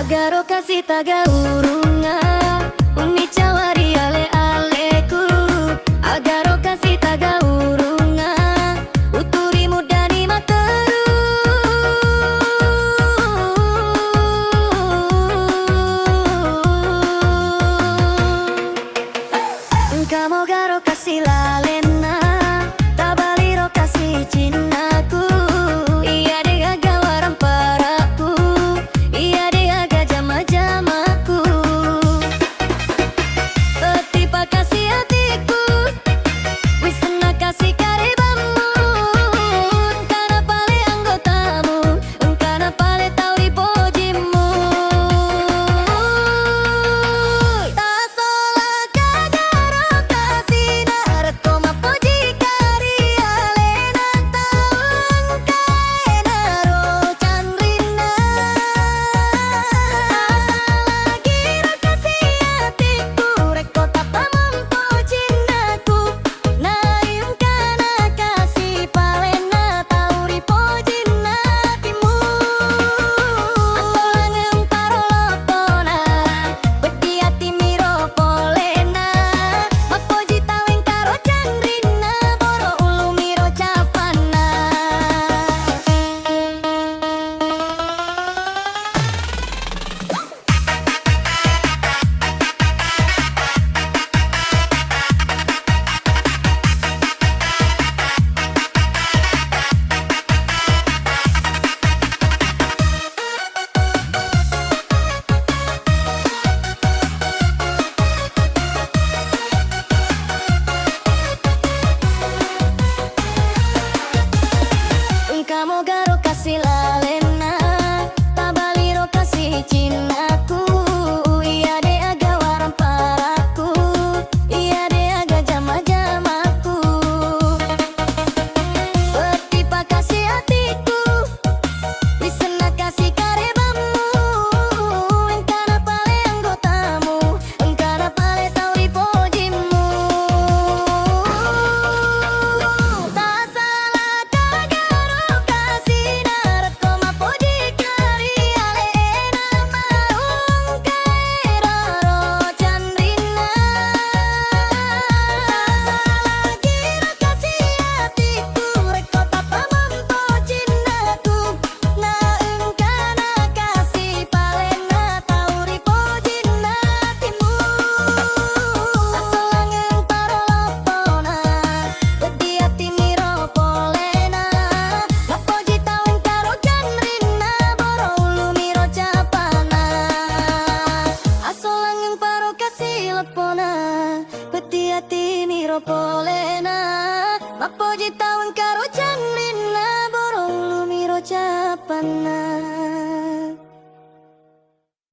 Agaro kasih taga urunga Umi cawari ale-aleku Agaro kasih taga urunga Uturi mudani materu Kamu garo kasih lalena Tabaliro kasih cintaku Iya deh aga waram paraku Iya deh aga jama-jamaku Petipa kasih hatiku Wisna kasih karebamu Engkana pale anggotamu Engkana pale tau di pojimu Tak sola kagaro kasih darat koma poji kari alena tau engkaena ro candrina Asal lagi ro kasih hatiku reko tapa mampu cintaku Na engkana kasih palena tau di pojina timu Asolangan parolopona Bedi hati miro polena Mapoji taweng karo candrina Boro ulu miro capana Kamu garo kasih lalena Tabaliro kasih cintaku Iya deh aga waram paraku Iya deh aga jama-jamaku Petipa kasih hatiku Wisna kasih karebamu Engkana pale anggotamu Engkana pale tau di pojimu Tak salah kagaro kasih darat koma poji kari alena marung kaera ro candrina Lagi ro kasih hatiku reko tapa mampu cintaku Na engkana kasih palena tau di pojina timu Asolangan parolopona Bedi hati miro polena Mapoji taweng karo candrina Boro ulu miro capana Asolangan paro kasih lepona Bedi hati miro polena Mapoji taweng karo candrina Boro ulu miro capana